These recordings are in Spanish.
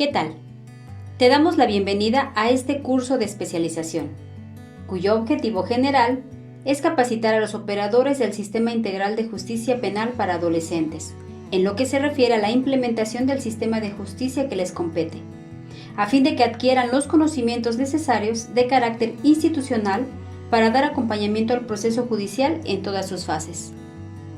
¿Qué tal? Te damos la bienvenida a este curso de especialización, cuyo objetivo general es capacitar a los operadores del Sistema Integral de Justicia Penal para adolescentes, en lo que se refiere a la implementación del sistema de justicia que les compete, a fin de que adquieran los conocimientos necesarios de carácter institucional para dar acompañamiento al proceso judicial en todas sus fases.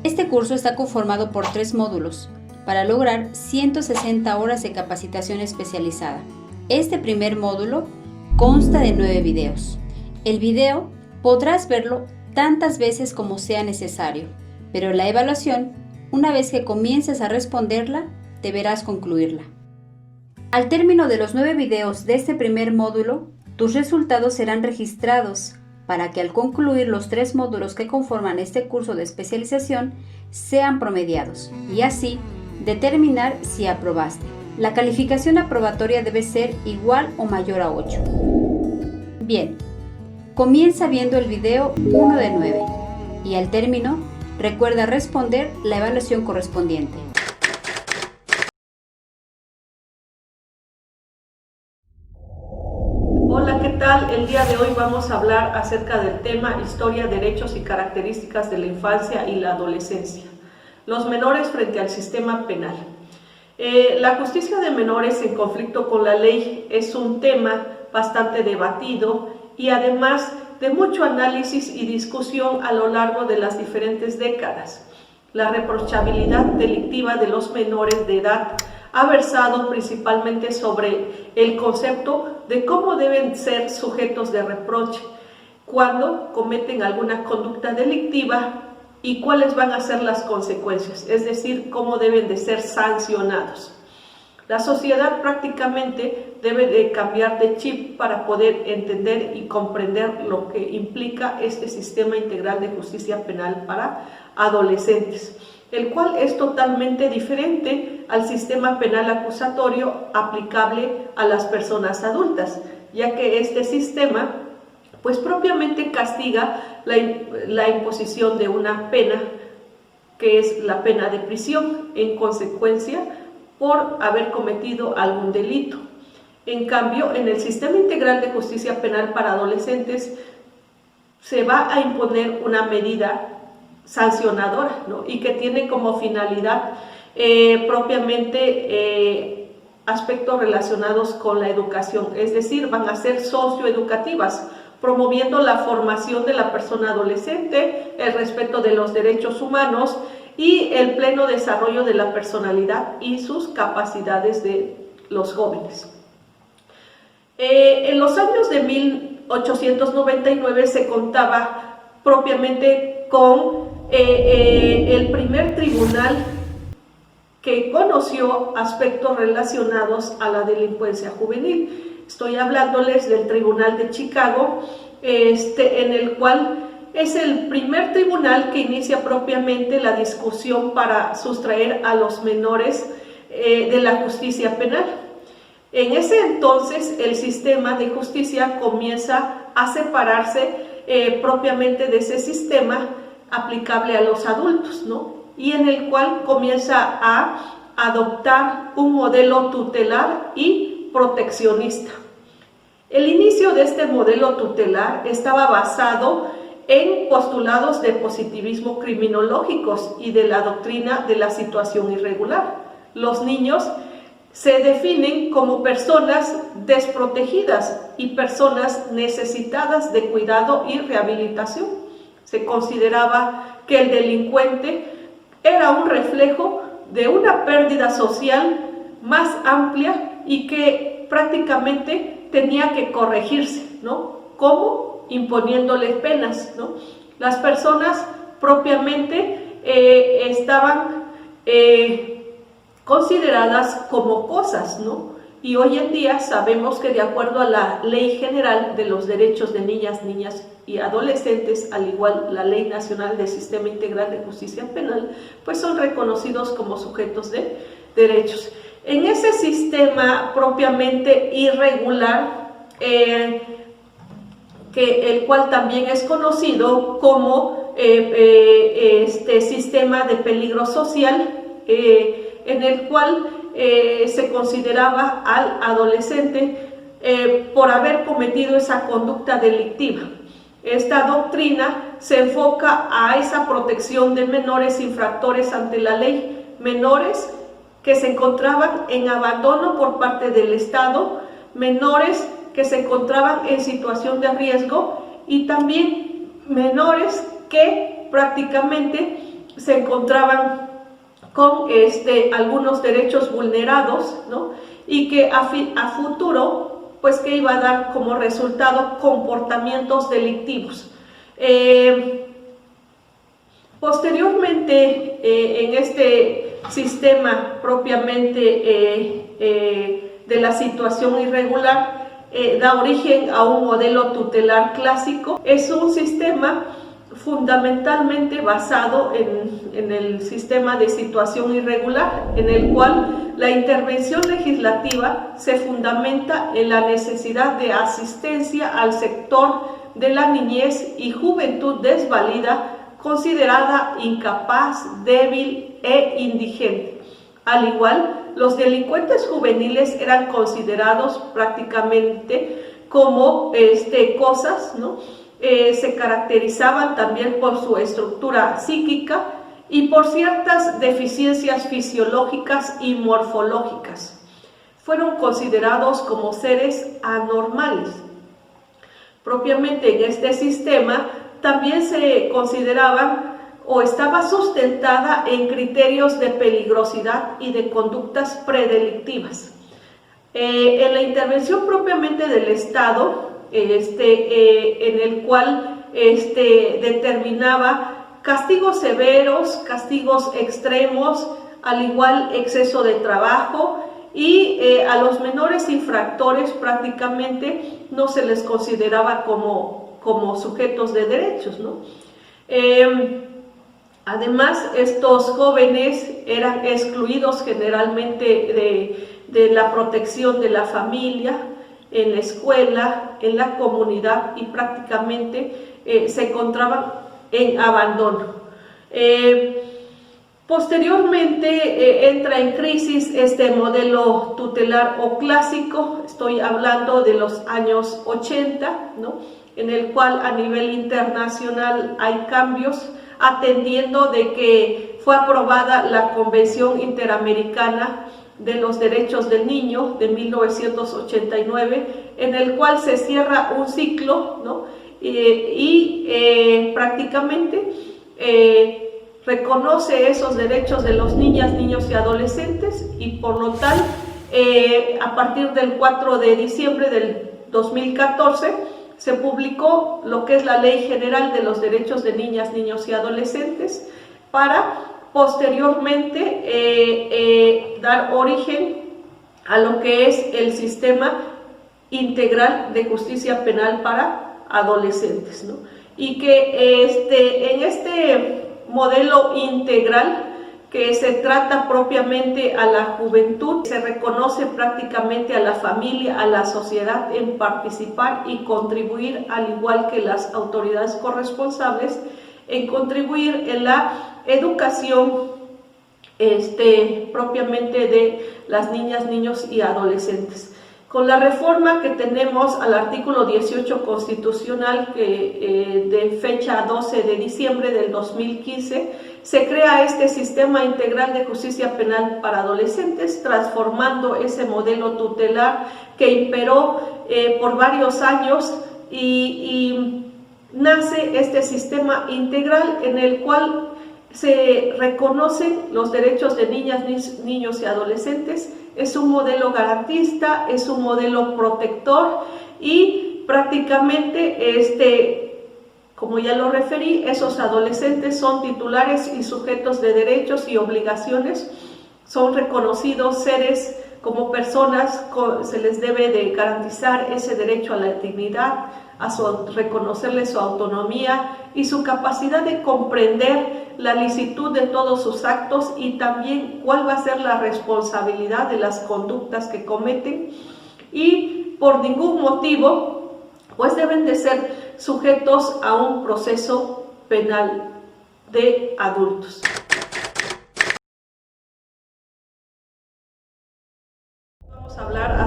Este curso está conformado por 3 módulos, para lograr 160 horas de capacitación especializada. Este primer módulo consta de 9 videos. El video podrás verlo tantas veces como sea necesario, pero la evaluación, una vez que comiences a responderla, deberás concluirla. Al término de los 9 videos de este primer módulo, tus resultados serán registrados para que al concluir los 3 módulos que conforman este curso de especialización sean promediados y así determinar si aprobaste. La calificación aprobatoria debe ser igual o mayor a 8. Bien, comienza viendo el video 1 de 9 y al término recuerda responder la evaluación correspondiente. Hola, ¿qué tal? El día de hoy vamos a hablar acerca del tema Historia, Derechos y Características de la Infancia y la Adolescencia. Los menores frente al sistema penal. La justicia de menores en conflicto con la ley es un tema bastante debatido y además de mucho análisis y discusión a lo largo de las diferentes décadas. La reprochabilidad delictiva de los menores de edad ha versado principalmente sobre el concepto de cómo deben ser sujetos de reproche cuando cometen alguna conducta delictiva y cuáles van a ser las consecuencias, es decir, cómo deben de ser sancionados. La sociedad prácticamente debe de cambiar de chip para poder entender y comprender lo que implica este sistema integral de justicia penal para adolescentes, el cual es totalmente diferente al sistema penal acusatorio aplicable a las personas adultas, ya que este sistema pues propiamente castiga la imposición de una pena, que es la pena de prisión, en consecuencia por haber cometido algún delito. En cambio, en el Sistema Integral de Justicia Penal para Adolescentes se va a imponer una medida sancionadora, ¿no? Y que tiene como finalidad propiamente aspectos relacionados con la educación, es decir, van a ser socioeducativas, promoviendo la formación de la persona adolescente, el respeto de los derechos humanos y el pleno desarrollo de la personalidad y sus capacidades de los jóvenes. En los años de 1899 se contaba propiamente con el primer tribunal que conoció aspectos relacionados a la delincuencia juvenil. Estoy hablándoles del Tribunal de Chicago, en el cual es el primer tribunal que inicia propiamente la discusión para sustraer a los menores de la justicia penal. En ese entonces el sistema de justicia comienza a separarse propiamente de ese sistema aplicable a los adultos, ¿no? Y en el cual comienza a adoptar un modelo tutelar y proteccionista. El inicio de este modelo tutelar estaba basado en postulados de positivismo criminológicos y de la doctrina de la situación irregular. Los niños se definen como personas desprotegidas y personas necesitadas de cuidado y rehabilitación. Se consideraba que el delincuente era un reflejo de una pérdida social más amplia y que prácticamente tenía que corregirse, ¿no? ¿Cómo? Imponiéndole penas, ¿no? Las personas propiamente estaban consideradas como cosas, ¿no? Y hoy en día sabemos que de acuerdo a la Ley General de los Derechos de Niñas y Adolescentes, al igual la Ley Nacional del Sistema Integral de Justicia Penal, pues son reconocidos como sujetos de derechos. En ese sistema propiamente irregular, el cual también es conocido como sistema de peligro social, en el cual se consideraba al adolescente por haber cometido esa conducta delictiva. Esta doctrina se enfoca a esa protección de menores infractores ante la ley, menores que se encontraban en abandono por parte del Estado, menores que se encontraban en situación de riesgo y también menores que prácticamente se encontraban con algunos derechos vulnerados, ¿no? Y que a futuro pues que iba a dar como resultado comportamientos delictivos. Posteriormente, en este sistema propiamente de la situación irregular, da origen a un modelo tutelar clásico. Es un sistema fundamentalmente basado en el sistema de situación irregular, en el cual la intervención legislativa se fundamenta en la necesidad de asistencia al sector de la niñez y juventud desvalida, considerada incapaz, débil e indigente. Al igual, los delincuentes juveniles eran considerados prácticamente como cosas, ¿no? Se caracterizaban también por su estructura psíquica y por ciertas deficiencias fisiológicas y morfológicas. Fueron considerados como seres anormales. Propiamente en este sistema también se consideraban o estaba sustentada en criterios de peligrosidad y de conductas predelictivas. En la intervención propiamente del Estado, en el cual determinaba castigos severos, castigos extremos, al igual exceso de trabajo, y a los menores infractores prácticamente no se les consideraba como sujetos de derechos, ¿no? Además, estos jóvenes eran excluidos generalmente de la protección de la familia, en la escuela, en la comunidad, y prácticamente se encontraban en abandono. Posteriormente entra en crisis este modelo tutelar o clásico, estoy hablando de los años 80, ¿no? En el cual a nivel internacional hay cambios, atendiendo de que fue aprobada la Convención Interamericana de los Derechos del Niño de 1989, en el cual se cierra un ciclo, ¿no? Prácticamente reconoce esos derechos de los niñas, niños y adolescentes, y por lo tal, a partir del 4 de diciembre del 2014, se publicó lo que es la Ley General de los Derechos de Niñas, Niños y Adolescentes, para posteriormente dar origen a lo que es el sistema integral de justicia penal para adolescentes, ¿no? Y que en este modelo integral, que se trata propiamente a la juventud, se reconoce prácticamente a la familia, a la sociedad en participar y contribuir, al igual que las autoridades corresponsables, en contribuir en la educación propiamente de las niñas, niños y adolescentes. Con la reforma que tenemos al artículo 18 constitucional, que de fecha 12 de diciembre del 2015, se crea este sistema integral de justicia penal para adolescentes, transformando ese modelo tutelar que imperó por varios años, y nace este sistema integral en el cual se reconocen los derechos de niñas, niños y adolescentes. Es un modelo garantista, es un modelo protector, y prácticamente, como ya lo referí, esos adolescentes son titulares y sujetos de derechos y obligaciones, son reconocidos seres como personas, se les debe de garantizar ese derecho a la dignidad, reconocerles su autonomía y su capacidad de comprender la licitud de todos sus actos, y también cuál va a ser la responsabilidad de las conductas que cometen, y por ningún motivo pues deben de ser sujetos a un proceso penal de adultos.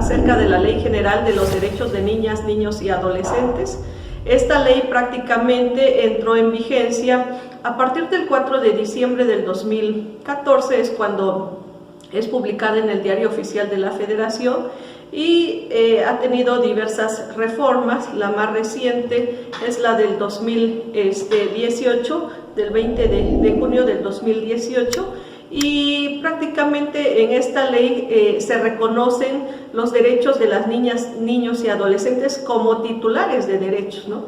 acerca de la Ley General de los Derechos de Niñas, Niños y Adolescentes. Esta ley prácticamente entró en vigencia a partir del 4 de diciembre del 2014, es cuando es publicada en el Diario Oficial de la Federación, y ha tenido diversas reformas. La más reciente es la del 2018, del 20 de junio del 2018, y prácticamente en esta ley se reconocen los derechos de las niñas, niños y adolescentes como titulares de derechos, ¿no?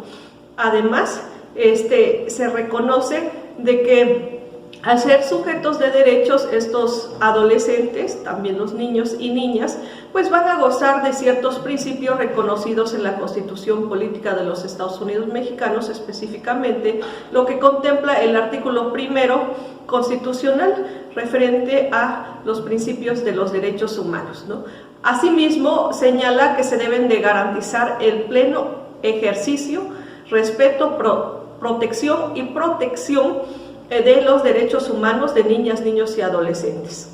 Además, se reconoce de que al ser sujetos de derechos, estos adolescentes, también los niños y niñas, pues van a gozar de ciertos principios reconocidos en la Constitución Política de los Estados Unidos Mexicanos, específicamente lo que contempla el artículo 1º constitucional referente a los principios de los derechos humanos, ¿no? Asimismo, señala que se deben de garantizar el pleno ejercicio, respeto, protección y protección de los derechos humanos de niñas, niños y adolescentes.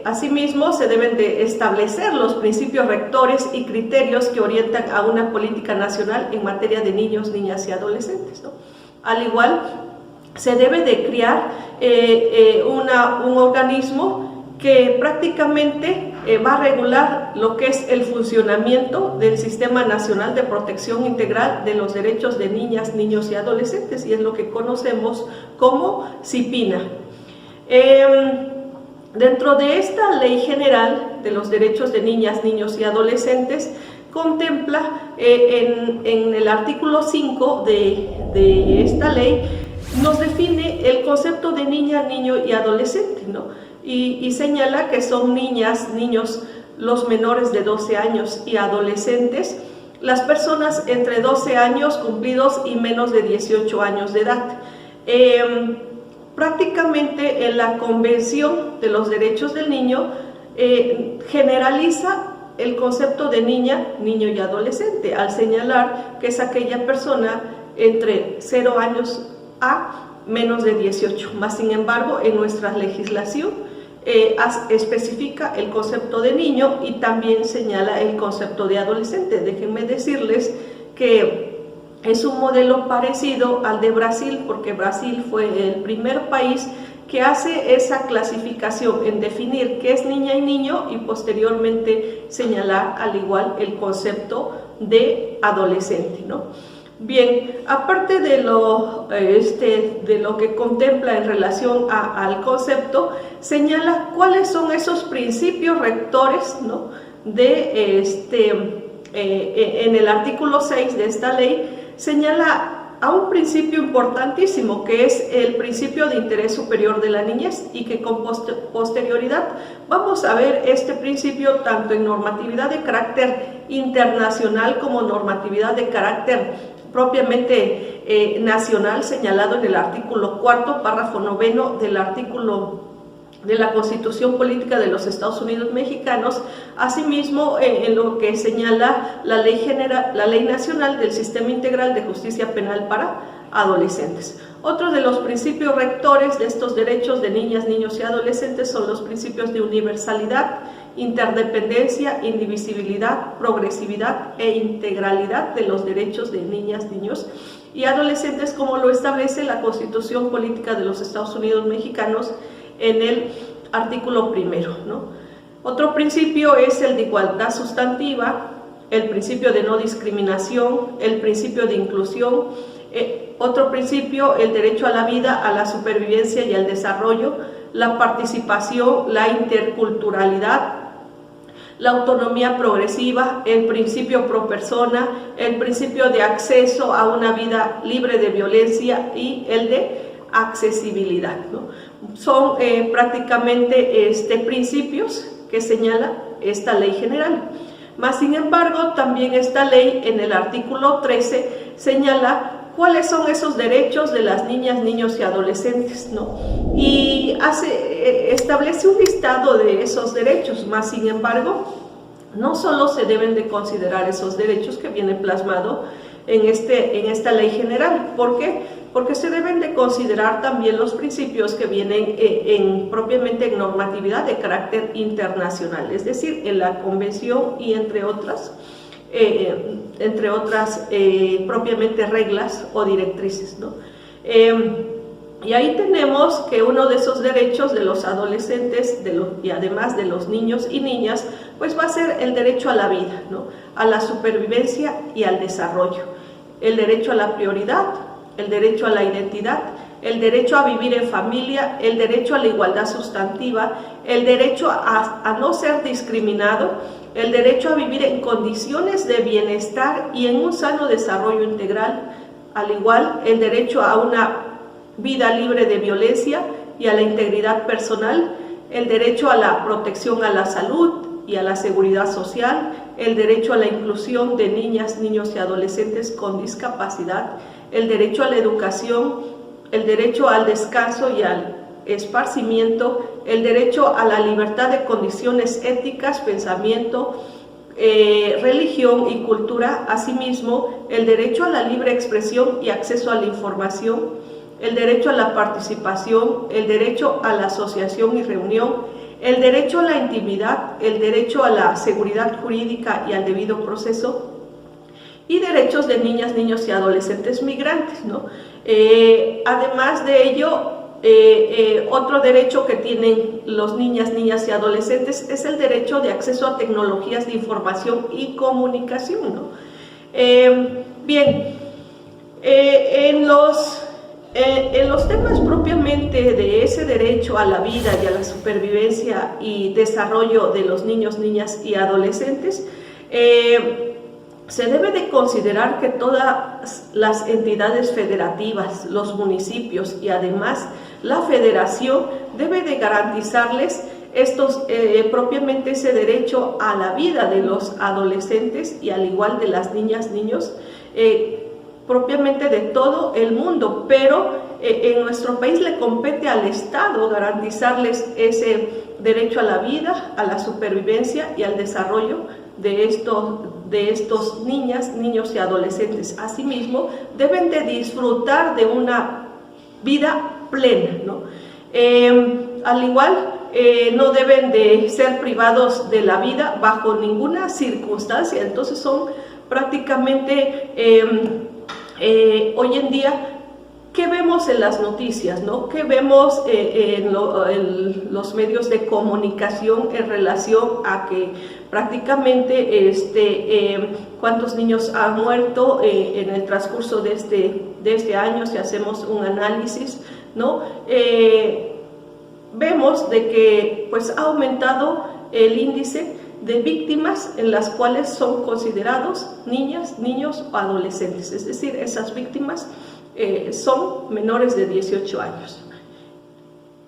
Asimismo, se deben de establecer los principios rectores y criterios que orientan a una política nacional en materia de niños, niñas y adolescentes, ¿no? Al igual, se debe de crear un organismo que prácticamente va a regular lo que es el funcionamiento del Sistema Nacional de Protección Integral de los Derechos de Niñas, Niños y Adolescentes, y es lo que conocemos como CIPINA. Dentro de esta Ley General de los Derechos de Niñas, Niños y Adolescentes, contempla en el artículo 5 de esta ley, nos define el concepto de niña, niño y adolescente, ¿no? Y señala que son niñas, niños, los menores de 12 años y adolescentes, las personas entre 12 años cumplidos y menos de 18 años de edad. Prácticamente en la Convención de los Derechos del Niño generaliza el concepto de niña, niño y adolescente, al señalar que es aquella persona entre 0 años a menos de 18. Más sin embargo, en nuestra legislación especifica el concepto de niño y también señala el concepto de adolescente. Déjenme decirles que es un modelo parecido al de Brasil, porque Brasil fue el primer país que hace esa clasificación en definir qué es niña y niño y posteriormente señalar al igual el concepto de adolescente, ¿no? Bien, aparte de lo que contempla en relación al concepto, señala cuáles son esos principios rectores, ¿no? En el artículo 6 de esta ley, señala a un principio importantísimo, que es el principio de interés superior de la niñez, y que con posterioridad vamos a ver este principio tanto en normatividad de carácter internacional como normatividad de carácter propiamente nacional, señalado en el artículo 4º, párrafo 9 del artículo de la Constitución Política de los Estados Unidos Mexicanos. Asimismo, en lo que señala la Ley Nacional del Sistema Integral de Justicia Penal para Adolescentes. Otro de los principios rectores de estos derechos de niñas, niños y adolescentes son los principios de universalidad, interdependencia, indivisibilidad, progresividad e integralidad de los derechos de niñas, niños y adolescentes, como lo establece la Constitución Política de los Estados Unidos Mexicanos en el artículo 1º, ¿no? Otro principio es el de igualdad sustantiva, el principio de no discriminación, el principio de inclusión. Otro principio, el derecho a la vida, a la supervivencia y al desarrollo, la participación, la interculturalidad, la autonomía progresiva, el principio pro persona, el principio de acceso a una vida libre de violencia y el de accesibilidad, ¿no? Son prácticamente principios que señala esta ley general. Más sin embargo, también esta ley en el artículo 13 señala cuáles son esos derechos de las niñas, niños y adolescentes, ¿no? Y establece un listado de esos derechos. Más sin embargo, no solo se deben de considerar esos derechos que vienen plasmados en esta ley general. ¿Por qué? Porque se deben de considerar también los principios que vienen propiamente en normatividad de carácter internacional, es decir, en la Convención y entre otras propiamente reglas o directrices, ¿no? Y ahí tenemos que uno de esos derechos de los adolescentes y además de los niños y niñas, pues va a ser el derecho a la vida, ¿no? A la supervivencia y al desarrollo, el derecho a la prioridad, el derecho a la identidad, el derecho a vivir en familia, el derecho a la igualdad sustantiva, el derecho a no ser discriminado, el derecho a vivir en condiciones de bienestar y en un sano desarrollo integral, al igual el derecho a una vida libre de violencia y a la integridad personal, el derecho a la protección a la salud y a la seguridad social, el derecho a la inclusión de niñas, niños y adolescentes con discapacidad, el derecho a la educación, el derecho al descanso y al esparcimiento, el derecho a la libertad de condiciones éticas, pensamiento, religión y cultura, asimismo el derecho a la libre expresión y acceso a la información, el derecho a la participación, el derecho a la asociación y reunión, el derecho a la intimidad, el derecho a la seguridad jurídica y al debido proceso, y derechos de niñas, niños y adolescentes migrantes, ¿no? Además de ello, otro derecho que tienen los niñas, niñas y adolescentes es el derecho de acceso a tecnologías de información y comunicación, ¿no? En los temas propiamente de ese derecho a la vida y a la supervivencia y desarrollo de los niños, niñas y adolescentes, se debe de considerar que todas las entidades federativas, los municipios y además la federación debe de garantizarles propiamente ese derecho a la vida de los adolescentes y al igual de las niñas, niños, propiamente de todo el mundo, pero en nuestro país le compete al Estado garantizarles ese derecho a la vida, a la supervivencia y al desarrollo de estos niñas, niños y adolescentes. Asimismo, deben de disfrutar de una vida plena, ¿no? Al igual, no deben de ser privados de la vida bajo ninguna circunstancia. Entonces son prácticamente hoy en día, ¿qué vemos en las noticias, no? ¿Qué vemos en los medios de comunicación en relación a que prácticamente cuántos niños han muerto en el transcurso de este año? Si hacemos un análisis, ¿no? Vemos de que pues ha aumentado el índice de víctimas en las cuales son considerados niñas, niños o adolescentes, es decir, esas víctimas son menores de 18 años.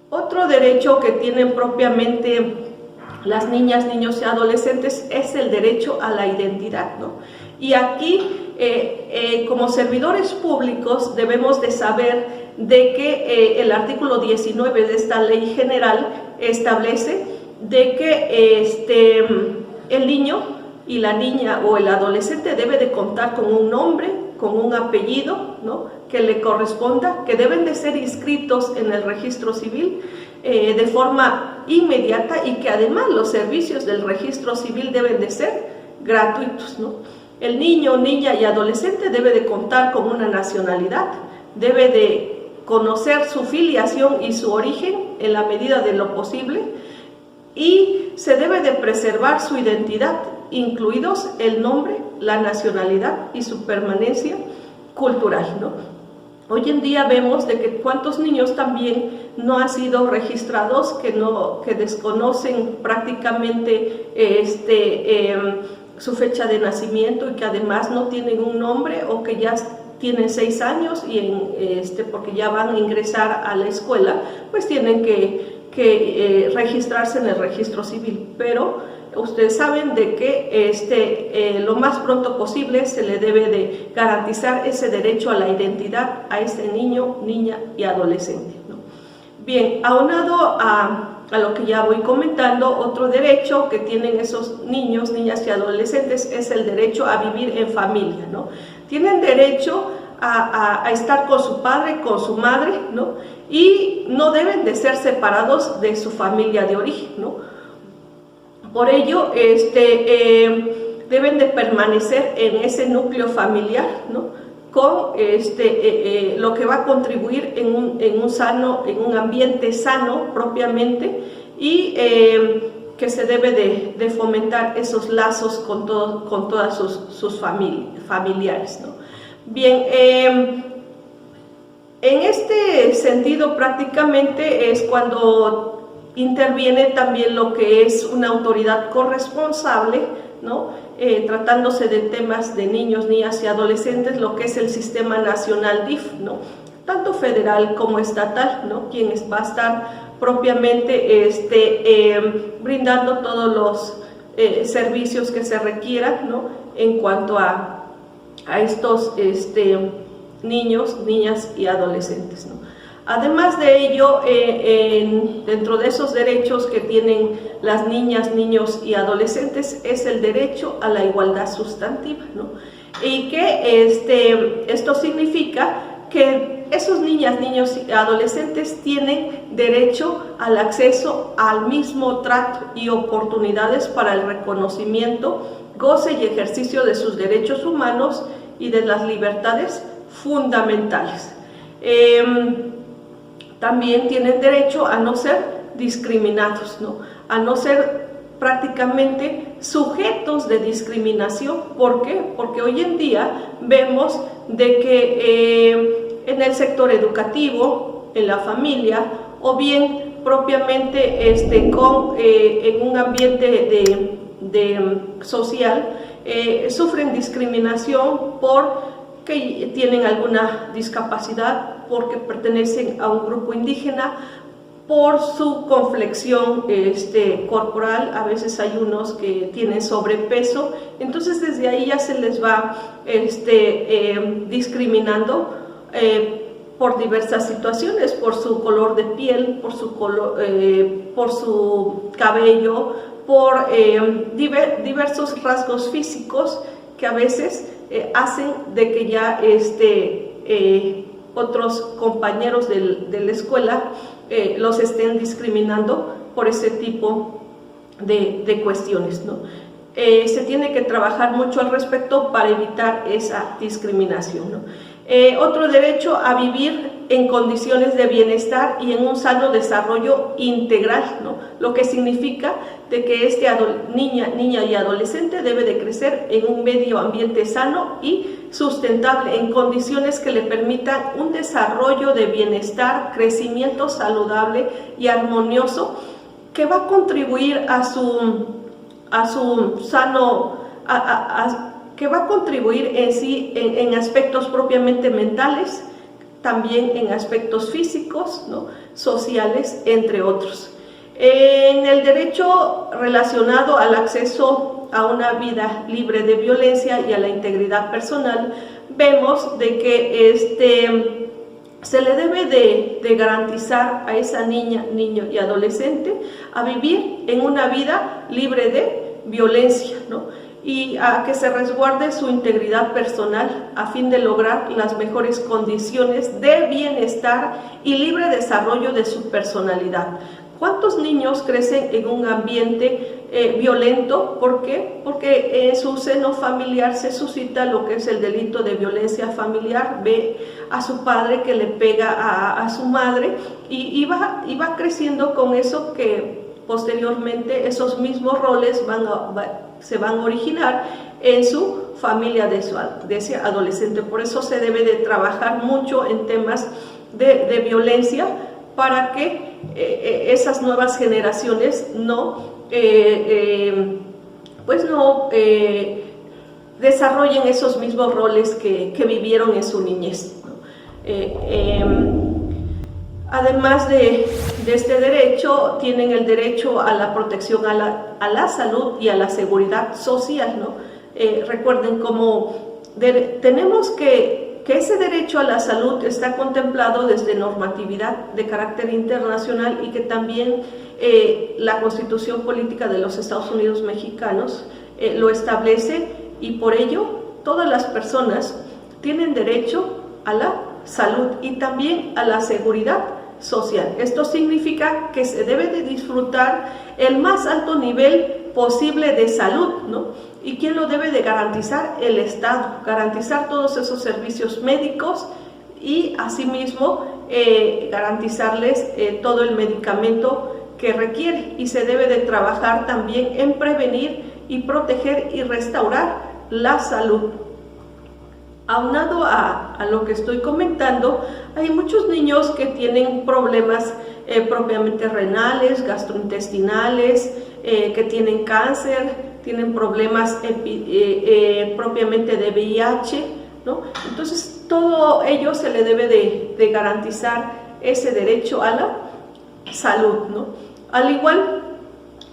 Otro derecho que tienen propiamente las niñas, niños y adolescentes es el derecho a la identidad, ¿no? Y aquí, como servidores públicos, debemos de saber de que el artículo 19 de esta ley general establece de que el niño y la niña o el adolescente debe de contar con un nombre, con un apellido, ¿no?, que le corresponda, que deben de ser inscritos en el registro civil de forma inmediata y que además los servicios del registro civil deben de ser gratuitos, ¿no? El niño, niña y adolescente debe de contar con una nacionalidad, debe de conocer su filiación y su origen en la medida de lo posible y se debe de preservar su identidad, incluidos el nombre, la nacionalidad y su permanencia cultural, ¿no? Hoy en día vemos de que cuántos niños también no han sido registrados, que desconocen prácticamente su fecha de nacimiento y que además no tienen un nombre o que ya tienen 6 años y porque ya van a ingresar a la escuela, pues tienen que registrarse en el registro civil, pero ustedes saben de que lo más pronto posible se le debe de garantizar ese derecho a la identidad a ese niño, niña y adolescente, ¿no? Bien, aunado a lo que ya voy comentando, otro derecho que tienen esos niños, niñas y adolescentes es el derecho a vivir en familia, ¿no? Tienen derecho a estar con su padre, con su madre, ¿no? Y no deben de ser separados de su familia de origen, ¿no? Por ello, deben de permanecer en ese núcleo familiar, ¿no? Con lo que va a contribuir en un ambiente sano propiamente, y que se debe de fomentar esos lazos con todas sus familiares, ¿no? Bien, en este sentido prácticamente es cuando interviene también lo que es una autoridad corresponsable, ¿no? Tratándose de temas de niños, niñas y adolescentes, lo que es el Sistema Nacional DIF, ¿no? Tanto federal como estatal, ¿no? Quien va a estar propiamente brindando todos los servicios que se requieran, ¿no? En cuanto a estos niños, niñas y adolescentes, ¿no? Además de ello, dentro de esos derechos que tienen las niñas, niños y adolescentes es el derecho a la igualdad sustantiva, ¿no? Y que esto significa que esos niñas, niños y adolescentes tienen derecho al acceso al mismo trato y oportunidades para el reconocimiento, goce y ejercicio de sus derechos humanos y de las libertades fundamentales. También tienen derecho a no ser discriminados, ¿no? A no ser prácticamente sujetos de discriminación. ¿Por qué? Porque hoy en día vemos de que en el sector educativo, en la familia, o bien propiamente en un ambiente social, sufren discriminación porque tienen alguna discapacidad, porque pertenecen a un grupo indígena, por su complexión corporal. A veces hay unos que tienen sobrepeso, entonces desde ahí ya se les va discriminando por diversas situaciones, por su color de piel, por su cabello, por diversos rasgos físicos que a veces hacen de que ya otros compañeros de la escuela los estén discriminando por ese tipo de cuestiones, ¿no? Se tiene que trabajar mucho al respecto para evitar esa discriminación, ¿no? Otro derecho a vivir en condiciones de bienestar y en un sano desarrollo integral, ¿no? Lo que significa de que niña y adolescente debe de crecer en un medio ambiente sano y sustentable, en condiciones que le permitan un desarrollo de bienestar, crecimiento saludable y armonioso, que va a contribuir a su sano, que va a contribuir en sí en aspectos propiamente mentales, también en aspectos físicos, ¿no? Sociales, entre otros. En el derecho relacionado al acceso a una vida libre de violencia y a la integridad personal, vemos de que se le debe de garantizar a esa niña, niño y adolescente a vivir en una vida libre de violencia, ¿no? Y a que se resguarde su integridad personal a fin de lograr las mejores condiciones de bienestar y libre desarrollo de su personalidad. ¿Cuántos niños crecen en un ambiente violento? ¿Por qué? Porque en su seno familiar se suscita lo que es el delito de violencia familiar. Ve a su padre que le pega a su madre y va creciendo con eso, que posteriormente esos mismos roles se van a originar en su familia de ese adolescente. Por eso se debe de trabajar mucho en temas de violencia, para que esas nuevas generaciones no desarrollen esos mismos roles que vivieron en su niñez, ¿no? Además de este derecho, tienen el derecho a la protección a la salud y a la seguridad social, ¿no? Recuerden cómo tenemos que ese derecho a la salud está contemplado desde normatividad de carácter internacional, y que también la Constitución Política de los Estados Unidos Mexicanos lo establece, y por ello todas las personas tienen derecho a la salud y también a la seguridad social. Esto significa que se debe de disfrutar el más alto nivel posible de salud, ¿no? ¿Y quién lo debe de garantizar? El Estado, garantizar todos esos servicios médicos y asimismo garantizarles todo el medicamento que requiere, y se debe de trabajar también en prevenir y proteger y restaurar la salud. Aunado a lo que estoy comentando, hay muchos niños que tienen problemas propiamente renales, gastrointestinales, que tienen cáncer, tienen problemas propiamente de VIH, ¿no? Entonces, todo ello se le debe de garantizar ese derecho a la salud, ¿no? Al igual,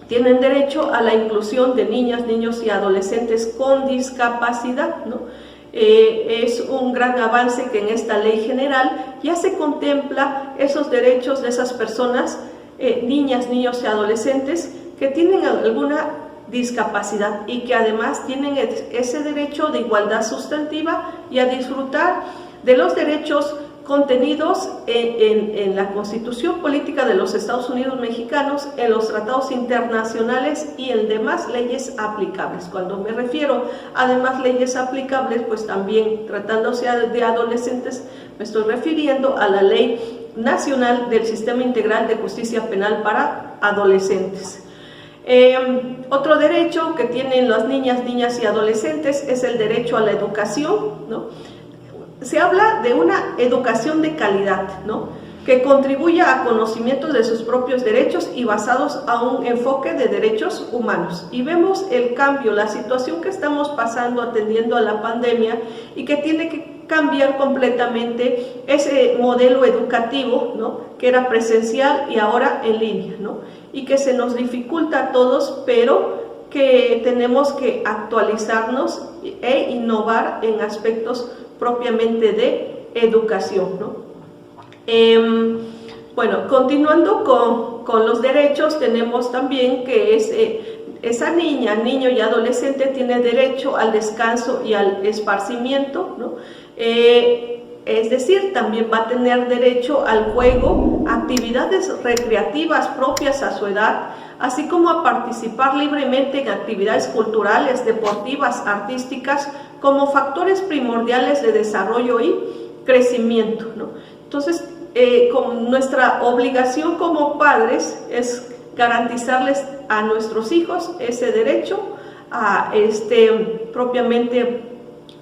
tienen derecho a la inclusión de niñas, niños y adolescentes con discapacidad, ¿no? Es un gran avance que en esta ley general ya se contempla esos derechos de esas personas, niñas, niños y adolescentes que tienen alguna discapacidad y que además tienen ese derecho de igualdad sustantiva y a disfrutar de los derechos contenidos en la Constitución Política de los Estados Unidos Mexicanos, en los tratados internacionales y en demás leyes aplicables. Cuando me refiero a demás leyes aplicables, pues también tratándose de adolescentes, me estoy refiriendo a la Ley Nacional del Sistema Integral de Justicia Penal para Adolescentes. Otro derecho que tienen las niñas y adolescentes es el derecho a la educación, ¿no? Se habla de una educación de calidad, ¿no? Que contribuya a conocimientos de sus propios derechos y basados a un enfoque de derechos humanos. Y vemos el cambio, la situación que estamos pasando atendiendo a la pandemia y que tiene que cambiar completamente ese modelo educativo, ¿no? Que era presencial y ahora en línea, ¿no? Y que se nos dificulta a todos, pero que tenemos que actualizarnos e innovar en aspectos propiamente de educación, ¿no? Bueno, continuando con los derechos, tenemos también que esa niña, niño y adolescente tiene derecho al descanso y al esparcimiento, ¿no? Es decir, también va a tener derecho al juego, actividades recreativas propias a su edad, así como a participar libremente en actividades culturales, deportivas, artísticas, como factores primordiales de desarrollo y crecimiento, ¿no? Entonces, con nuestra obligación como padres es garantizarles a nuestros hijos ese derecho a propiamente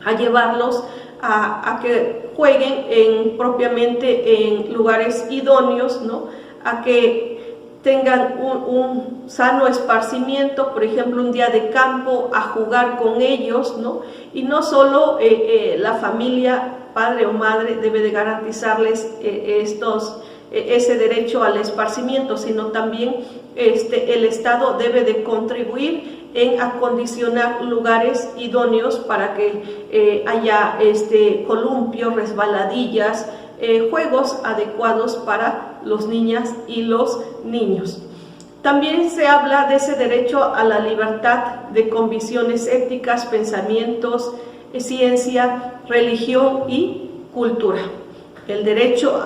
a llevarlos a que jueguen propiamente en lugares idóneos, ¿no? A que tengan un sano esparcimiento, por ejemplo, un día de campo, a jugar con ellos, ¿no? Y no solo la familia, padre o madre, debe de garantizarles ese derecho al esparcimiento, sino también el Estado debe de contribuir en acondicionar lugares idóneos para que haya columpios, resbaladillas, juegos adecuados para los niñas y los niños. También se habla de ese derecho a la libertad de convicciones éticas, pensamientos, ciencia, religión y cultura. El derecho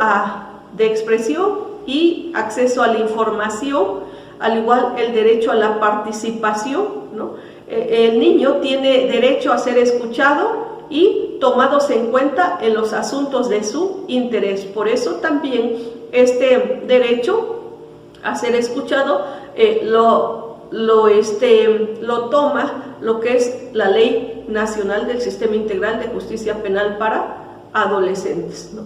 de expresión y acceso a la información, al igual el derecho a la participación, ¿no? El niño tiene derecho a ser escuchado y tomados en cuenta en los asuntos de su interés. Por eso también este derecho a ser escuchado lo toma lo que es la Ley Nacional del Sistema Integral de Justicia Penal para Adolescentes, ¿no?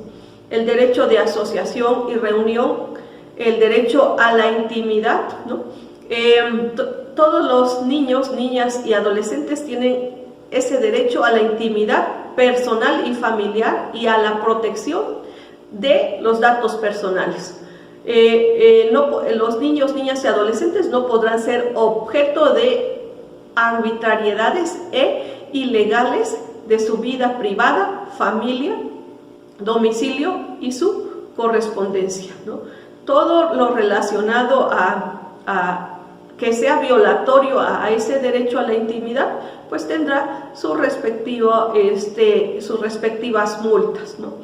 El derecho de asociación y reunión, el derecho a la intimidad, ¿no? Todos los niños, niñas y adolescentes tienen ese derecho a la intimidad personal y familiar y a la protección de los datos personales. Los niños, niñas y adolescentes no podrán ser objeto de arbitrariedades e ilegales de su vida privada, familia, domicilio y su correspondencia, ¿no? Todo lo relacionado que sea violatorio a ese derecho a la intimidad, pues tendrá sus respectivas multas, ¿no?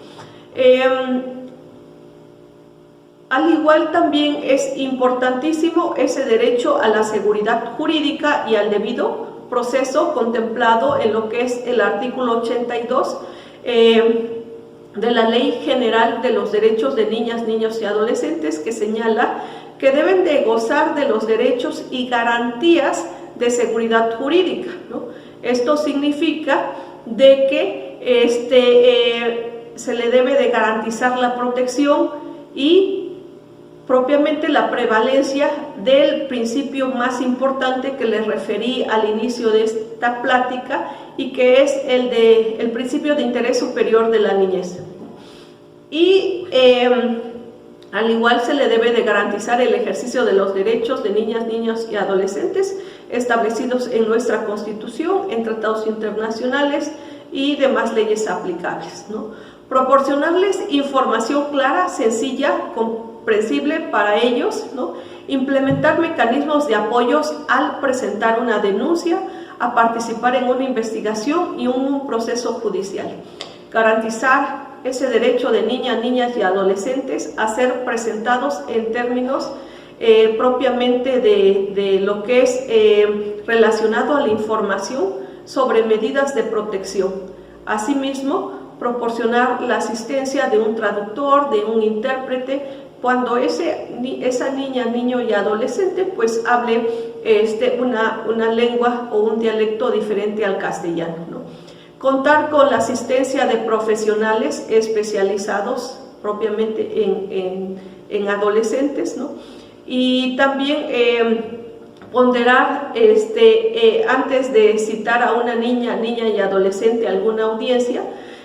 Al igual también es importantísimo ese derecho a la seguridad jurídica y al debido proceso contemplado en lo que es el artículo 82 de la Ley General de los Derechos de Niñas, Niños y Adolescentes, que señala que deben de gozar de los derechos y garantías de seguridad jurídica, ¿no? Esto significa de que se le debe de garantizar la protección y propiamente la prevalencia del principio más importante que les referí al inicio de esta plática y que es el principio de interés superior de la niñez. Y al igual se le debe de garantizar el ejercicio de los derechos de niñas, niños y adolescentes establecidos en nuestra Constitución, en tratados internacionales y demás leyes aplicables, ¿no? Proporcionarles información clara, sencilla, comprensible para ellos, ¿no? Implementar mecanismos de apoyos al presentar una denuncia, a participar en una investigación y un proceso judicial. Garantizar ese derecho de niñas, niñas y adolescentes a ser presentados en términos propiamente de lo que es relacionado a la información sobre medidas de protección. Asimismo, proporcionar la asistencia de un traductor, de un intérprete, cuando esa niña, niño y adolescente pues hable una lengua o un dialecto diferente al castellano, ¿no? Contar con la asistencia de profesionales especializados propiamente en adolescentes, ¿no? Y también ponderar antes de citar a una niña y adolescente a alguna audiencia,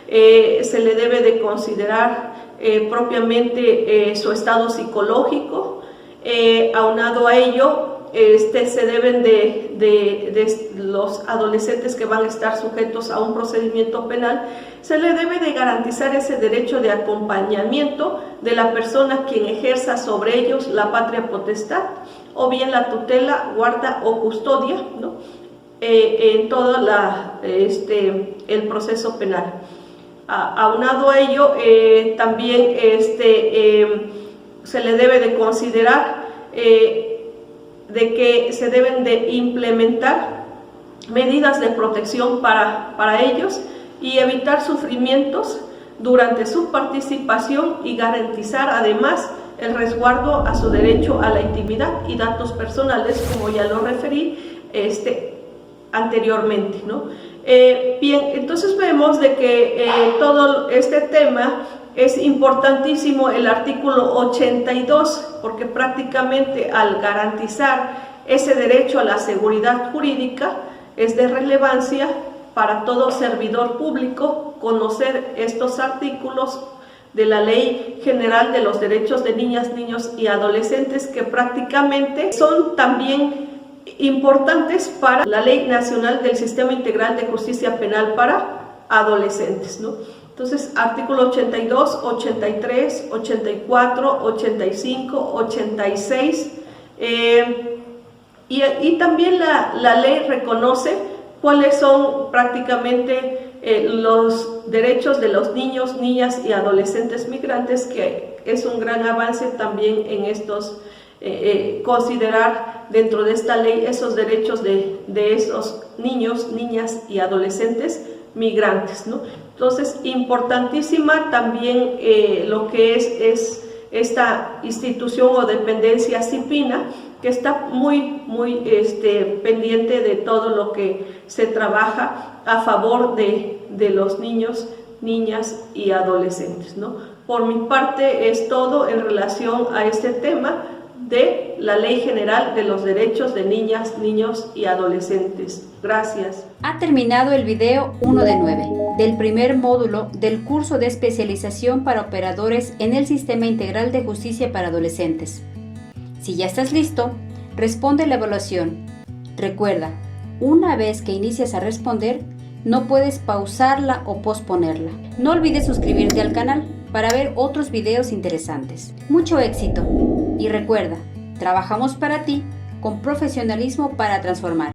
se le debe de considerar propiamente su estado psicológico. Aunado a ello, se deben de los adolescentes que van a estar sujetos a un procedimiento penal, se le debe de garantizar ese derecho de acompañamiento de la persona quien ejerza sobre ellos la patria potestad, o bien la tutela, guarda o custodia, ¿no? En todo el proceso penal. Aunado a ello, también se le debe de considerar de que se deben de implementar medidas de protección para ellos y evitar sufrimientos durante su participación y garantizar además el resguardo a su derecho a la intimidad y datos personales, como ya lo referí anteriormente, ¿no? Bien, entonces vemos de que todo este tema es importantísimo, el artículo 82, porque prácticamente al garantizar ese derecho a la seguridad jurídica es de relevancia para todo servidor público conocer estos artículos de la Ley General de los Derechos de Niñas, Niños y Adolescentes, que prácticamente son también importantes para la Ley Nacional del Sistema Integral de Justicia Penal para Adolescentes, ¿no? Entonces, artículo 82, 83, 84, 85, 86, y también la ley reconoce cuáles son prácticamente los derechos de los niños, niñas y adolescentes migrantes, que es un gran avance también en estos, considerar dentro de esta ley esos derechos de esos niños, niñas y adolescentes migrantes, ¿no? Entonces, importantísima también lo que es esta institución o dependencia CIPINA, que está muy pendiente de todo lo que se trabaja a favor de los niños, niñas y adolescentes, ¿no? Por mi parte es todo en relación a este tema de la Ley General de los Derechos de Niñas, Niños y Adolescentes. Gracias. Ha terminado el video 1 de 9 del primer módulo del curso de especialización para operadores en el Sistema Integral de Justicia para Adolescentes. Si ya estás listo, responde la evaluación. Recuerda, una vez que inicias a responder, no puedes pausarla o posponerla. No olvides suscribirte al canal para ver otros videos interesantes. Mucho éxito y recuerda, trabajamos para ti con profesionalismo para transformar.